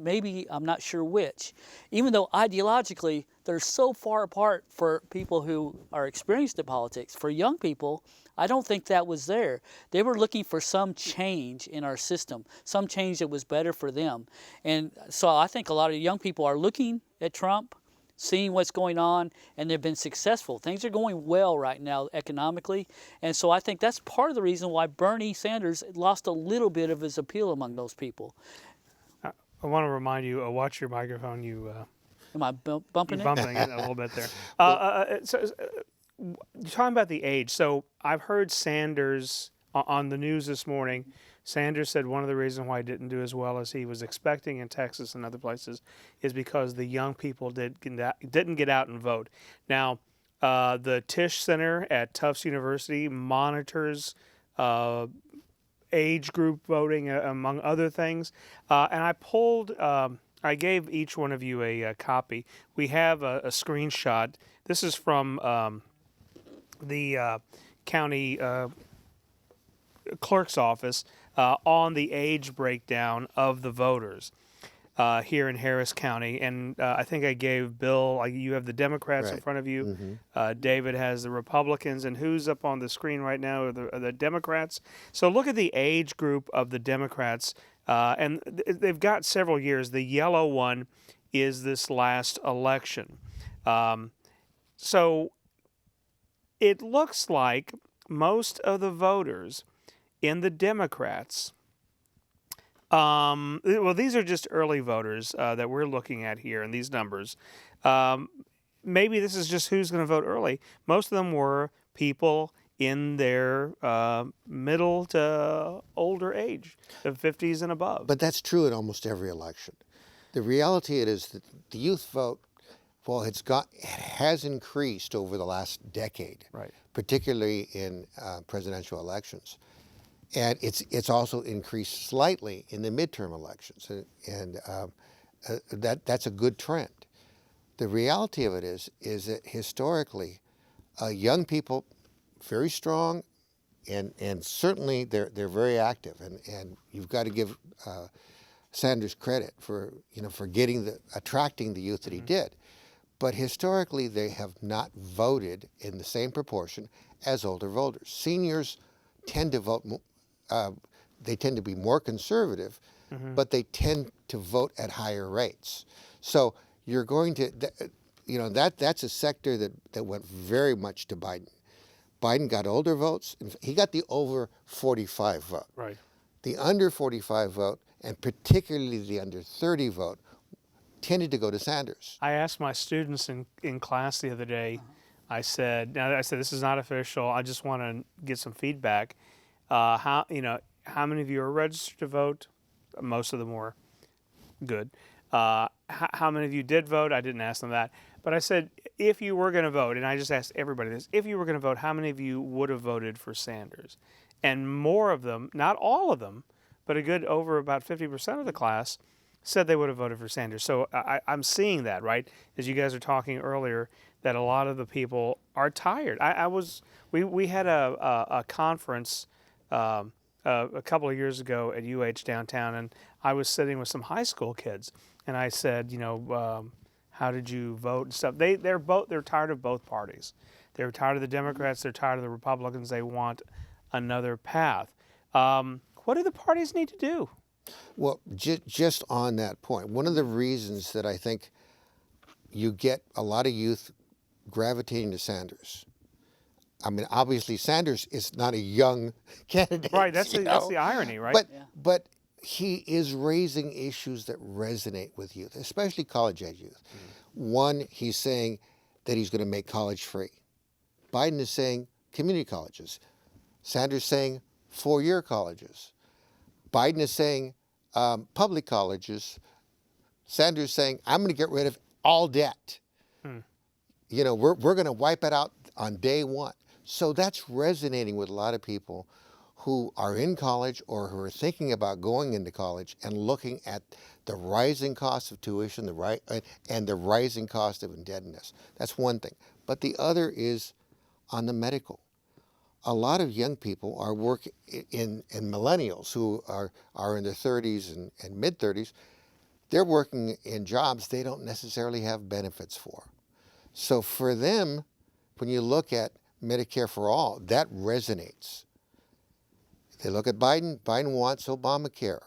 [SPEAKER 3] not sure which. Even though ideologically they're so far apart for people who are experienced in politics. For young people, I don't think that was there. They were looking for some change in our system, some change that was better for them. And so I think a lot of young people are looking at Trump seeing what's going on, and they've been successful. Things are going well right now economically, and so I think that's part of the reason why Bernie Sanders lost a little bit of his appeal among those people.
[SPEAKER 1] I want to remind you, watch your microphone.
[SPEAKER 3] Am I bumping
[SPEAKER 1] You're
[SPEAKER 3] it?
[SPEAKER 1] bumping it a little bit there. You're talking about the age. So I've heard Sanders on the news this morning. Sanders said one of the reasons why he didn't do as well as he was expecting in Texas and other places is because the young people didn't get out and vote. Now, the Tisch Center at Tufts University monitors age group voting, among other things. And I gave each one of you a copy. We have a screenshot. This is from the county clerk's office on the age breakdown of the voters here in Harris County. And I think I gave Bill, you have the Democrats in front of you. David has the Republicans. And who's up on the screen right now are the Democrats. So look at the age group of the Democrats. And they've got several years. The yellow one is this last election. So it looks like most of the voters in the Democrats, well, these are just early voters that we're looking at here in these numbers. Maybe this is just who's going to vote early. Most of them were people in their middle to older age, the 50s and above.
[SPEAKER 2] But that's true in almost every election. The reality is that the youth vote, well, it has increased over the last decade,
[SPEAKER 1] Right.
[SPEAKER 2] particularly in presidential elections. And it's also increased slightly in the midterm elections, and that's a good trend. The reality of it is that historically, young people, very strong, and certainly they're very active, and you've got to give Sanders credit for attracting the youth that he did. But historically, they have not voted in the same proportion as older voters. Seniors tend to vote. They tend to be more conservative, but they tend to vote at higher rates. So you're going to, that's a sector that went very much to Biden. Biden got older votes. He got the over 45 vote.
[SPEAKER 1] Right.
[SPEAKER 2] The under 45 vote, and particularly the under 30 vote, tended to go to Sanders.
[SPEAKER 1] I asked my students in class the other day, I said, this is not official. I just want to get some feedback. How many of you are registered to vote? Most of them were. Good. How many of you did vote? I didn't ask them that. But I said, if you were going to vote, and I just asked everybody this, if you were going to vote, how many of you would have voted for Sanders? And more of them, not all of them, but a good over about 50% of the class said they would have voted for Sanders. So I'm seeing that, right? As you guys were talking earlier, that a lot of the people are tired. We had a conference a couple of years ago at UH downtown, and I was sitting with some high school kids, and I said, how did you vote and stuff? They're tired of both parties. They're tired of the Democrats. They're tired of the Republicans. They want another path. What do the parties need to do?
[SPEAKER 2] Well, just on that point, one of the reasons that I think you get a lot of youth gravitating to Sanders. I mean, obviously, Sanders is not a young candidate.
[SPEAKER 1] Right, that's the irony, right?
[SPEAKER 2] But he is raising issues that resonate with youth, especially college-age youth. One, he's saying that he's going to make college free. Biden is saying community colleges. Sanders saying four-year colleges. Biden is saying public colleges. Sanders saying, I'm going to get rid of all debt. We're going to wipe it out on day one. So that's resonating with a lot of people who are in college or who are thinking about going into college and looking at the rising cost of tuition, and the rising cost of indebtedness. That's one thing. But the other is on the medical. A lot of young people are working in millennials who are in their 30s and mid-30s. They're working in jobs they don't necessarily have benefits for. So for them, when you look at Medicare for all, that resonates. They look at Biden. Biden wants Obamacare,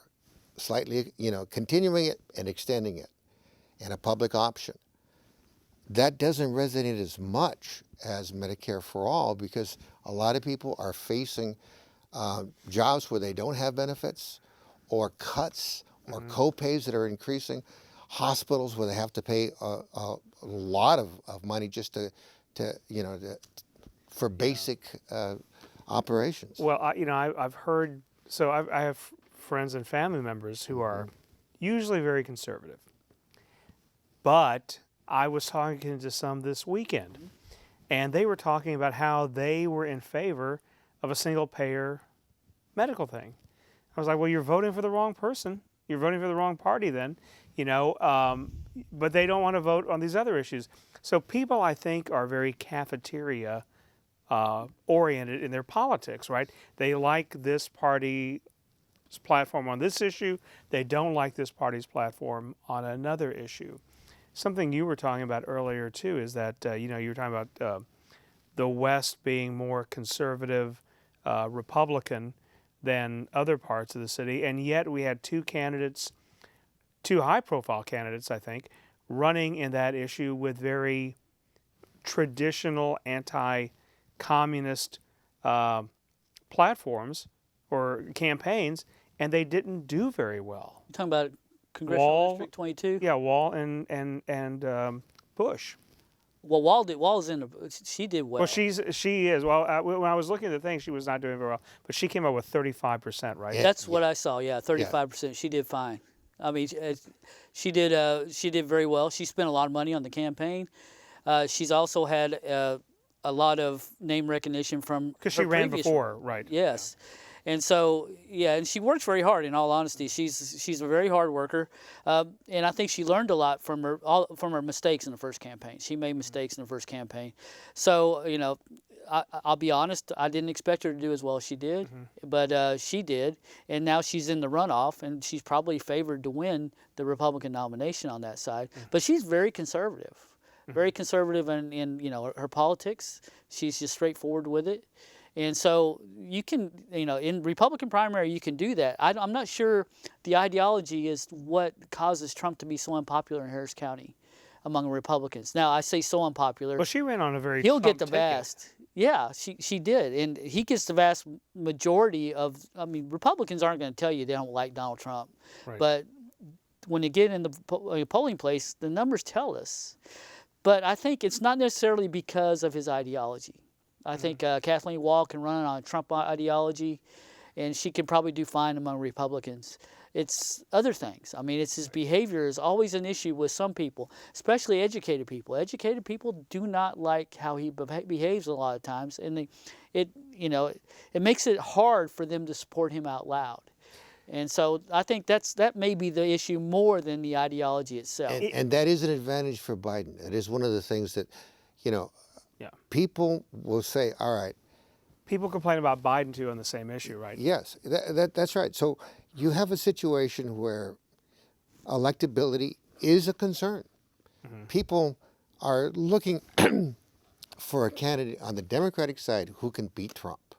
[SPEAKER 2] slightly, continuing it and extending it, and a public option. that doesn't resonate as much as Medicare for All, because a lot of people are facing jobs where they don't have benefits, or cuts, or co-pays that are increasing, hospitals where they have to pay a lot of money just for basic operations.
[SPEAKER 1] Well, I've heard, so I have friends and family members who are usually very conservative. But I was talking to some this weekend, and they were talking about how they were in favor of a single-payer medical thing. I was like, well, you're voting for the wrong person. You're voting for the wrong party then, but they don't want to vote on these other issues. So people, I think, are very cafeteria oriented in their politics, right? They like this party's platform on this issue. They don't like this party's platform on another issue. Something you were talking about earlier, too, is that, you were talking about the West being more conservative Republican than other parts of the city, and yet we had two high-profile candidates, I think, running in that issue with very traditional anti-communist platforms or campaigns, and they didn't do very well.
[SPEAKER 3] You're talking about Congressional District 22?
[SPEAKER 1] Yeah, Wall and Bush.
[SPEAKER 3] Well, Wall's in she did well.
[SPEAKER 1] Well, she is. Well, when I was looking at the thing, she was not doing very well, but she came up with 35%, right?
[SPEAKER 3] That's what I saw. Yeah, 35%. She did fine. I mean, she did very well. She spent a lot of money on the campaign. She's also had a lot of name recognition from
[SPEAKER 1] because she ran before, right?
[SPEAKER 3] Yes. Yeah. And so, and she works very hard. In all honesty, she's a very hard worker, and I think she learned a lot from her mistakes in the first campaign. She made mistakes in the first campaign, so I'll be honest. I didn't expect her to do as well as she did, but she did, and now she's in the runoff, and she's probably favored to win the Republican nomination on that side. But she's very conservative, very conservative in her politics. She's just straightforward with it. And so you can, in Republican primary, you can do that. I'm not sure the ideology is what causes Trump to be so unpopular in Harris County among Republicans. Now, I say so unpopular.
[SPEAKER 1] Well, she ran on a very
[SPEAKER 3] He'll
[SPEAKER 1] Trump
[SPEAKER 3] get the
[SPEAKER 1] ticket.
[SPEAKER 3] vast. Yeah, she did. And he gets the vast majority of, Republicans aren't going to tell you they don't like Donald Trump.
[SPEAKER 1] Right.
[SPEAKER 3] But when you get in the polling place, the numbers tell us. But I think it's not necessarily because of his ideology. I think Kathleen Wall can run on Trump ideology, and she can probably do fine among Republicans. It's other things. It's his behavior is always an issue with some people, especially educated people. Educated people do not like how he behaves a lot of times, and it makes it hard for them to support him out loud. And so I think that may be the issue more than the ideology itself.
[SPEAKER 2] And that is an advantage for Biden. It is one of the things that, people will say, all right.
[SPEAKER 1] People complain about Biden, too, on the same issue, right?
[SPEAKER 2] Yes, that's right. So you have a situation where electability is a concern. People are looking for a candidate on the Democratic side who can beat Trump,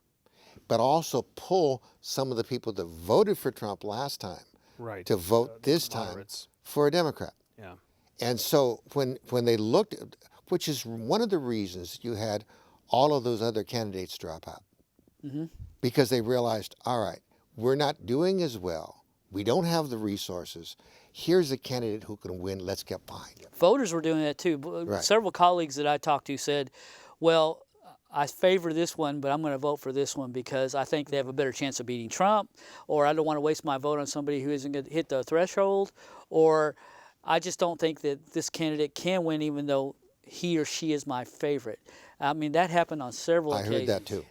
[SPEAKER 2] but also pull some of the people that voted for Trump last time to vote this time for a Democrat.
[SPEAKER 1] Yeah.
[SPEAKER 2] And so when they looked at, which is one of the reasons you had all of those other candidates drop out, because they realized, all right, we're not doing as well. We don't have the resources. Here's a candidate who can win. Let's get behind him.
[SPEAKER 3] Voters were doing that too. Right. Several colleagues that I talked to said, well, I favor this one, but I'm going to vote for this one because I think they have a better chance of beating Trump, or I don't want to waste my vote on somebody who isn't going to hit the threshold, or I just don't think that this candidate can win even though he or she is my favorite. That happened on several occasions.
[SPEAKER 2] I heard that too.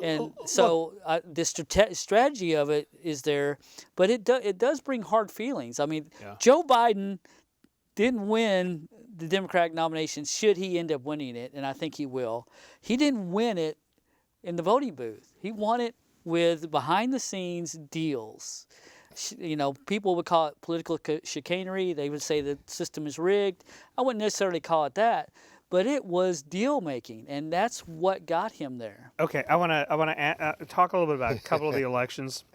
[SPEAKER 3] And so the strategy of it is there, but it does bring hard feelings. Joe Biden didn't win the Democratic nomination should he end up winning it, and I think he will. He didn't win it in the voting booth. He won it with behind-the-scenes deals. People would call it political chicanery. They would say the system is rigged. I wouldn't necessarily call it that, but it was deal making, and that's what got him there.
[SPEAKER 1] Okay, I want to talk a little bit about a couple of the elections.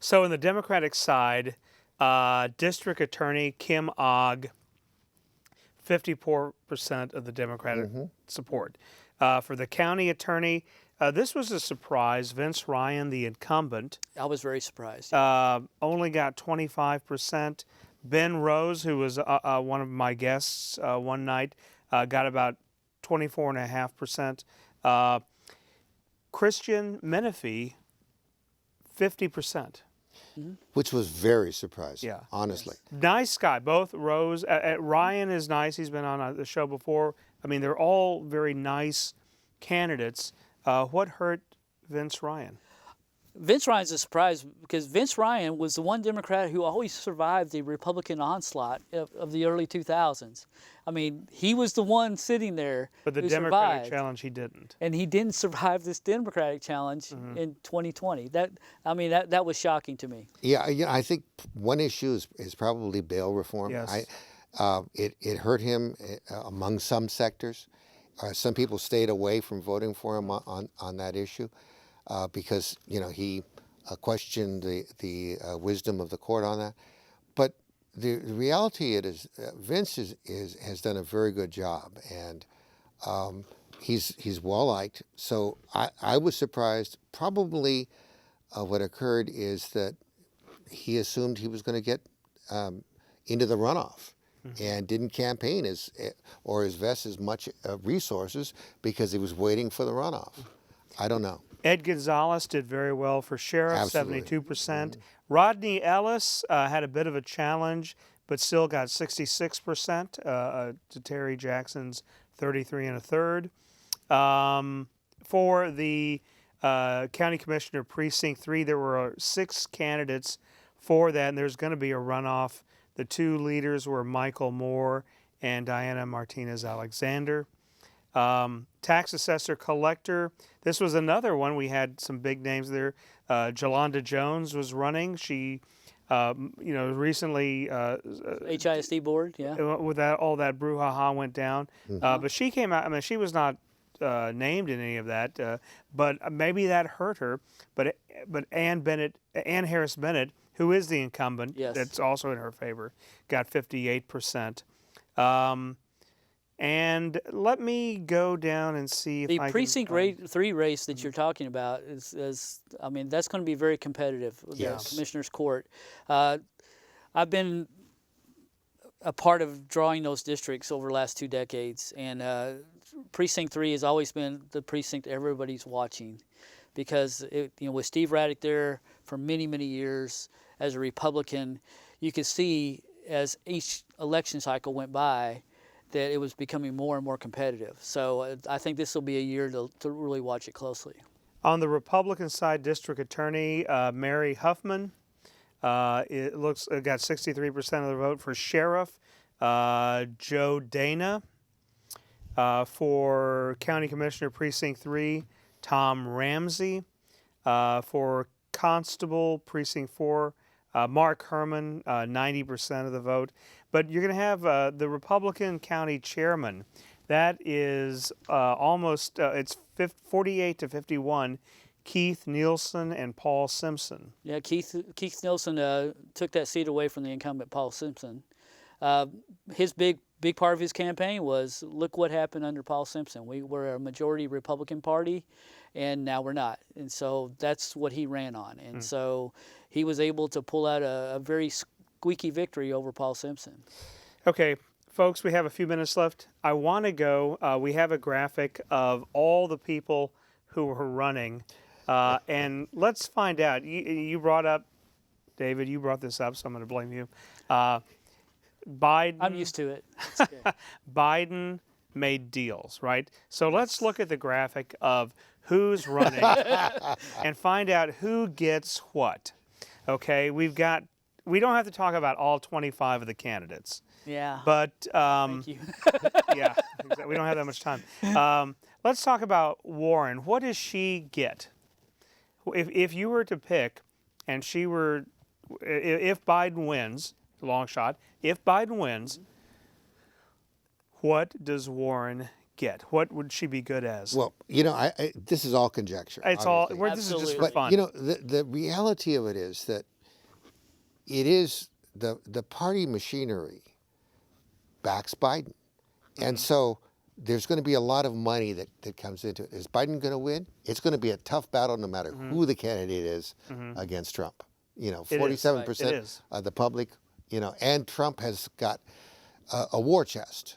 [SPEAKER 1] So, in the Democratic side, District Attorney Kim Ogg 54% of the Democratic support. For the county attorney, this was a surprise. Vince Ryan, the incumbent,
[SPEAKER 3] I was very surprised.
[SPEAKER 1] only got 25%. Ben Rose, who was one of my guests one night, got about 24.5%. Christian Menifee, 50%.
[SPEAKER 2] Which was very surprising,
[SPEAKER 1] Yeah.
[SPEAKER 2] honestly.
[SPEAKER 1] Nice guy. Both Rose. Ryan is nice. He's been on the show before. I mean, they're all very nice candidates. What hurt Vince Ryan?
[SPEAKER 3] Vince Ryan's a surprise because Vince Ryan was the one Democrat who always survived the Republican onslaught of the early 2000s. I mean, he was the one sitting there
[SPEAKER 1] But the
[SPEAKER 3] who
[SPEAKER 1] Democratic
[SPEAKER 3] survived,
[SPEAKER 1] challenge, he didn't.
[SPEAKER 3] and he didn't survive this Democratic challenge in 2020. That was shocking to me.
[SPEAKER 2] Yeah, I think one issue is probably bail reform.
[SPEAKER 1] Yes.
[SPEAKER 2] It hurt him among some sectors. Some people stayed away from voting for him on that issue because he questioned the wisdom of the court on that. But the reality is Vince has done a very good job, and he's well liked. So I was surprised. Probably what occurred is that he assumed he was going to get into the runoff. And didn't campaign or invest as much resources because he was waiting for the runoff. I don't know.
[SPEAKER 1] Ed Gonzalez did very well for sheriff,
[SPEAKER 2] Absolutely.
[SPEAKER 1] 72%. Rodney Ellis had a bit of a challenge, but still got 66% to Terry Jackson's 33 1/3. For the county commissioner precinct 3, there were 6 candidates for that, and there's going to be a runoff. The 2 leaders were Michael Moore and Diana Martinez Alexander. Tax assessor collector. This was another one. We had some big names there. Jolanda Jones was running. She, recently
[SPEAKER 3] HISD board, yeah.
[SPEAKER 1] with all that brouhaha went down. But she came out. I mean, she was not named in any of that. But maybe that hurt her. But Ann Harris Bennett, who is the incumbent,
[SPEAKER 3] Yes.
[SPEAKER 1] that's also in her favor, got 58%. And let me go down and see if
[SPEAKER 3] The
[SPEAKER 1] I
[SPEAKER 3] precinct
[SPEAKER 1] can find-
[SPEAKER 3] 3 race that you're talking about is that's going to be very competitive with
[SPEAKER 2] Yes.
[SPEAKER 3] the Commissioner's Court. I've been a part of drawing those districts over the last 2 decades, and precinct 3 has always been the precinct everybody's watching, because with Steve Raddick there for many, many years as a Republican, you could see as each election cycle went by that it was becoming more and more competitive. So I think this will be a year to really watch it closely.
[SPEAKER 1] On the Republican side, District Attorney Mary Huffman, got 63% of the vote. For sheriff, Joe Dana. For County Commissioner Precinct 3, Tom Ramsey. For Constable Precinct 4, Mark Herman, 90% of the vote. But you're going to have the Republican County Chairman. That is almost, it's 48 to 51, Keith Nielsen and Paul Simpson.
[SPEAKER 3] Yeah, Keith Nielsen took that seat away from the incumbent Paul Simpson. His big part of his campaign was, look what happened under Paul Simpson. We were a majority Republican party, and now we're not. And so that's what he ran on. And so he was able to pull out a very squeaky victory over Paul Simpson.
[SPEAKER 1] Okay, folks, we have a few minutes left. I want to go. We have a graphic of all the people who were running, and let's find out. You brought up, David, you brought this up, so I'm going to blame you. Biden.
[SPEAKER 3] I'm used to it. It's okay.
[SPEAKER 1] Biden made deals, right? So let's look at the graphic of who's running and find out who gets what. Okay, we don't have to talk about all 25 of the candidates.
[SPEAKER 3] Yeah.
[SPEAKER 1] But
[SPEAKER 3] Thank you.
[SPEAKER 1] yeah, exactly. We don't have that much time. Let's talk about Warren. What does she get? If you were to pick, and if Biden wins, long shot, if Biden wins, what does Warren get? What would she be good as?
[SPEAKER 2] Well, this is all conjecture.
[SPEAKER 1] It's
[SPEAKER 2] obviously.
[SPEAKER 1] this is just for
[SPEAKER 2] But
[SPEAKER 1] fun.
[SPEAKER 2] the reality of it is that it is the party machinery backs Biden. And so there's going to be a lot of money that comes into it. Is Biden going to win? It's going to be a tough battle no matter who the candidate is against Trump. You know, 47% of the public, you know, and Trump has got a war chest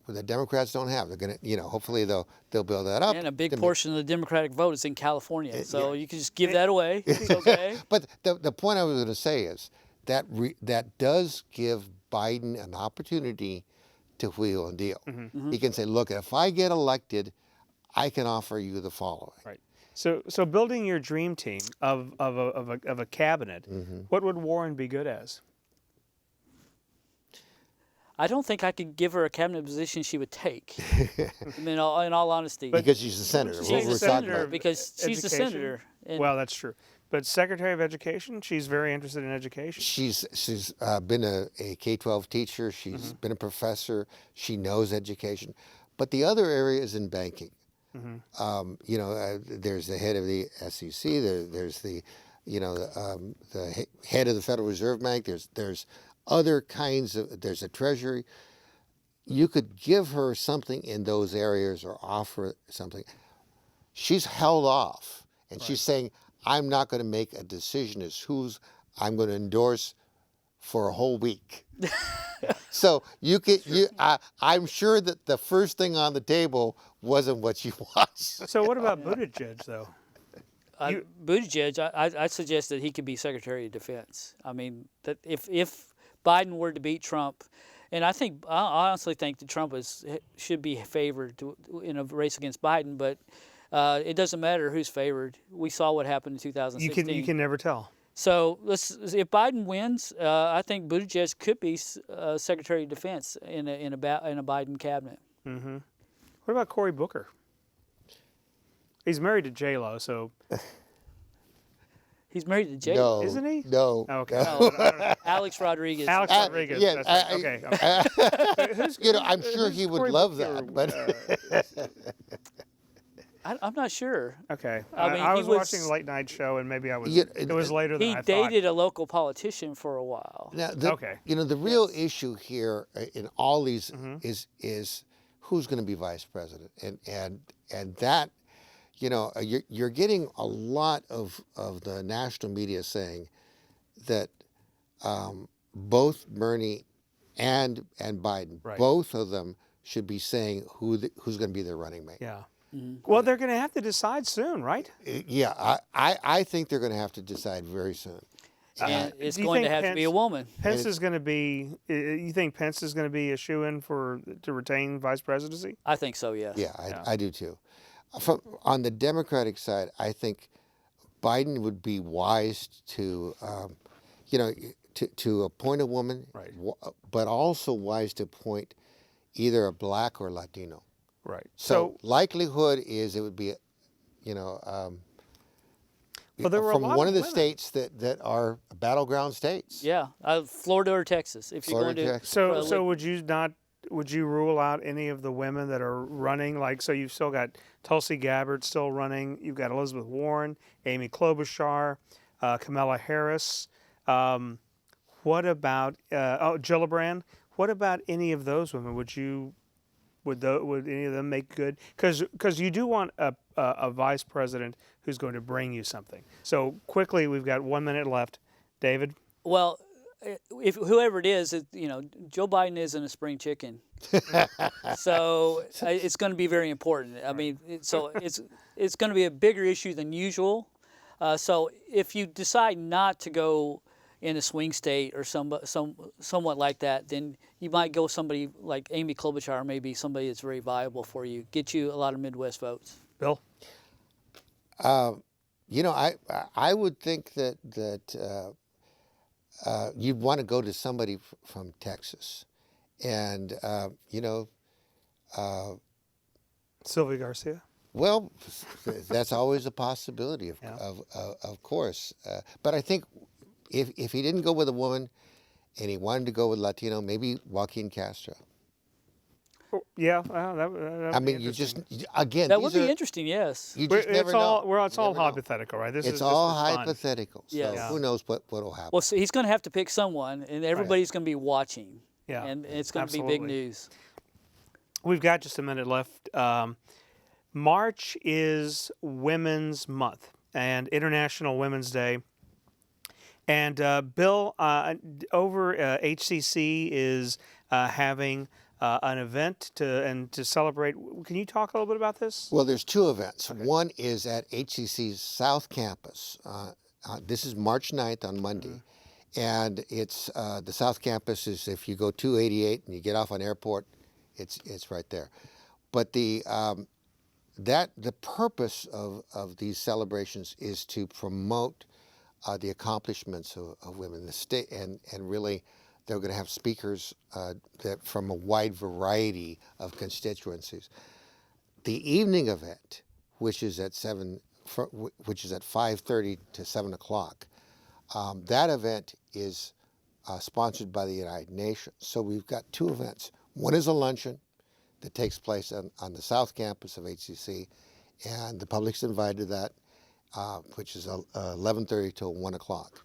[SPEAKER 2] where the Democrats don't have. They're going to, you know, hopefully they'll build that up.
[SPEAKER 3] And a big portion of the Democratic vote is in California, so you can just give that away. It's okay.
[SPEAKER 2] But the point I was going to say is that that does give Biden an opportunity to wheel and deal. He can say, look, if I get elected, I can offer you the following.
[SPEAKER 1] Right. So building your dream team of a cabinet, what would Warren be good as?
[SPEAKER 3] I don't think I could give her a cabinet position she would take. I mean, in all honesty.
[SPEAKER 2] Because she's a senator.
[SPEAKER 3] She's
[SPEAKER 2] What
[SPEAKER 3] a
[SPEAKER 2] we're talking
[SPEAKER 3] senator
[SPEAKER 2] about.
[SPEAKER 3] because she's a
[SPEAKER 1] Education?
[SPEAKER 3] senator. And
[SPEAKER 1] Well, that's true. But Secretary of Education, she's very interested in education.
[SPEAKER 2] She's been a K-12 teacher. She's been a professor. She knows education. But the other area is in banking. You know, there's the head of the SEC. There's the, you know, the head of the Federal Reserve Bank. There's other kinds of. There's a Treasury. You could give her something in those areas or offer something. She's held off, and she's saying, I'm not going to make a decision as who's I'm going to endorse for a whole week. So I'm sure that the first thing on the table wasn't what she wants.
[SPEAKER 1] So what about Buttigieg, though?
[SPEAKER 3] Buttigieg, I suggest that he could be Secretary of Defense. I mean, that if Biden were to beat Trump, and I honestly think that Trump should be favored in a race against Biden, but it doesn't matter who's favored. We saw what happened in 2016.
[SPEAKER 1] You can never tell.
[SPEAKER 3] So if Biden wins, I think Buttigieg could be Secretary of Defense in a Biden cabinet.
[SPEAKER 1] What about Cory Booker? He's married to J-Lo, so
[SPEAKER 3] He's married to J.
[SPEAKER 2] No,
[SPEAKER 1] isn't he?
[SPEAKER 2] No.
[SPEAKER 1] Okay.
[SPEAKER 3] No, Alex Rodriguez.
[SPEAKER 1] Alex Rodriguez.
[SPEAKER 2] yeah,
[SPEAKER 1] That's right. Okay.
[SPEAKER 2] You know, I'm sure he would
[SPEAKER 1] Cory
[SPEAKER 2] love
[SPEAKER 1] Booker,
[SPEAKER 2] that, but
[SPEAKER 3] I'm not sure.
[SPEAKER 1] Okay.
[SPEAKER 3] I mean,
[SPEAKER 1] I
[SPEAKER 3] he
[SPEAKER 1] was
[SPEAKER 3] was-
[SPEAKER 1] watching a late night show, and maybe I was.
[SPEAKER 2] Yeah,
[SPEAKER 1] It was later than
[SPEAKER 3] He
[SPEAKER 1] I thought.
[SPEAKER 3] dated a local politician for a while.
[SPEAKER 2] now,
[SPEAKER 1] Okay.
[SPEAKER 2] you know, the real issue here in all these is who's going to be vice president, and that, you know, you're getting a lot of the national media saying that both Bernie and Biden,
[SPEAKER 1] Right.
[SPEAKER 2] both of them should be saying who's going to be their running mate.
[SPEAKER 1] Yeah. Well, they're going to have to decide soon, right?
[SPEAKER 2] Yeah, I think they're going to have to decide very soon.
[SPEAKER 3] And it's
[SPEAKER 1] do you
[SPEAKER 3] going to
[SPEAKER 1] think
[SPEAKER 3] have to be a woman.
[SPEAKER 1] Pence is going to be. You think Pence is going to be a shoo-in to retain vice presidency?
[SPEAKER 3] I think so, yes.
[SPEAKER 2] Yeah, I do too. On the Democratic side, I think Biden would be wise to, you know, to appoint a woman,
[SPEAKER 1] Right.
[SPEAKER 2] But also wise to appoint either a black or Latino.
[SPEAKER 1] Right.
[SPEAKER 2] So likelihood is it would be, you know,
[SPEAKER 1] Well, there were a
[SPEAKER 2] from
[SPEAKER 1] lot
[SPEAKER 2] one
[SPEAKER 1] of
[SPEAKER 2] of the
[SPEAKER 1] women.
[SPEAKER 2] states that are battleground states.
[SPEAKER 3] Yeah, Florida or Texas. If you're
[SPEAKER 2] Florida,
[SPEAKER 3] going to,
[SPEAKER 2] Texas.
[SPEAKER 1] So would you rule out any of the women that are running? Like, so you've still got Tulsi Gabbard still running. You've got Elizabeth Warren, Amy Klobuchar, Kamala Harris. What about Gillibrand? What about any of those women? Would any of them make good? Because you do want a vice president who's going to bring you something. So quickly, we've got 1 minute left. David?
[SPEAKER 3] well, if whoever it is, you know, Joe Biden isn't a spring chicken, so it's going to be very important. I mean, it's going to be a bigger issue than usual. So if you decide not to go in a swing state or somewhat like that, then you might go somebody like Amy Klobuchar, maybe somebody that's very viable for you, get you a lot of Midwest votes.
[SPEAKER 1] Bill?
[SPEAKER 2] You know, I would think that you'd want to go to somebody from Texas, and you know,
[SPEAKER 1] Sylvia Garcia?
[SPEAKER 2] well, that's always a possibility, of course. But I think if he didn't go with a woman, and he wanted to go with Latino, maybe Joaquin Castro.
[SPEAKER 1] Oh, yeah, well, that would
[SPEAKER 2] I
[SPEAKER 1] be
[SPEAKER 2] mean, you just
[SPEAKER 1] interesting.
[SPEAKER 2] again,
[SPEAKER 3] That
[SPEAKER 2] these
[SPEAKER 3] would be
[SPEAKER 2] are-
[SPEAKER 3] interesting, yes.
[SPEAKER 2] You just never know.
[SPEAKER 1] It's all
[SPEAKER 2] You never know.
[SPEAKER 1] hypothetical, right? This is
[SPEAKER 2] It's
[SPEAKER 1] just
[SPEAKER 2] all
[SPEAKER 1] for fun.
[SPEAKER 2] hypothetical. So
[SPEAKER 3] Yes.
[SPEAKER 2] who knows what will happen?
[SPEAKER 3] Well, so he's going to have to pick someone, and everybody's going to be watching.
[SPEAKER 1] Yeah,
[SPEAKER 3] And it's going to be big
[SPEAKER 1] absolutely.
[SPEAKER 3] news.
[SPEAKER 1] we've got just a minute left. March is Women's Month and International Women's Day. And Bill, over HCC is having an event to celebrate. Can you talk a little bit about this?
[SPEAKER 2] Well, there's two events. Okay. One is at HCC's South Campus. This is March 9th on Monday. And it's the South Campus is, if you go 288 and you get off on Airport, it's right there. But the purpose of these celebrations is to promote the accomplishments of women in the state, and really they're going to have speakers that from a wide variety of constituencies. The evening event, which is at 5:30 to 7 o'clock, that event is sponsored by the United Nations. So we've got two events. One is a luncheon that takes place on the South Campus of HCC, and the public's invited to that, which is 11:30 till 1 o'clock.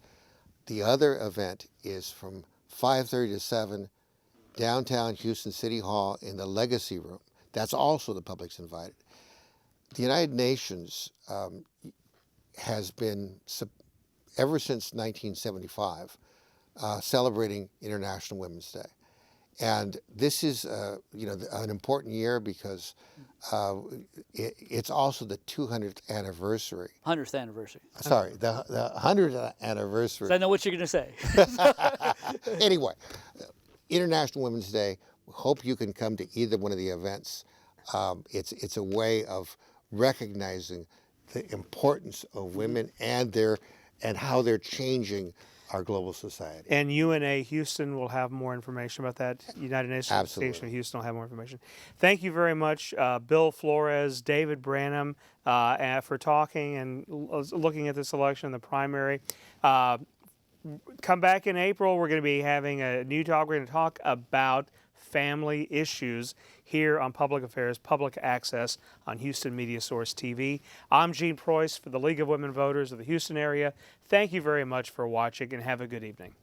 [SPEAKER 2] The other event is from 5:30 to 7, downtown Houston City Hall in the Legacy Room. That's also the public's invited. The United Nations has been, ever since 1975, celebrating International Women's Day. And this is, an important year because it's also the 200th anniversary.
[SPEAKER 3] 100th anniversary.
[SPEAKER 2] Sorry, the 100th anniversary.
[SPEAKER 3] So I know what you're going to say.
[SPEAKER 2] Anyway, International Women's Day. Hope you can come to either one of the events. It's a way of recognizing the importance of women and how they're changing our global society.
[SPEAKER 1] And UNA Houston will have more information about that. United Nations
[SPEAKER 2] Absolutely.
[SPEAKER 1] Association of Houston will have more information. Thank you very much, Bill Flores, David Branham, for talking and looking at this election, the primary. Come back in April. We're going to be having a new talk. We're going to talk about family issues here on Public Affairs, Public Access on Houston Media Source TV. I'm Gene Preuss for the League of Women Voters of the Houston area. Thank you very much for watching and have a good evening.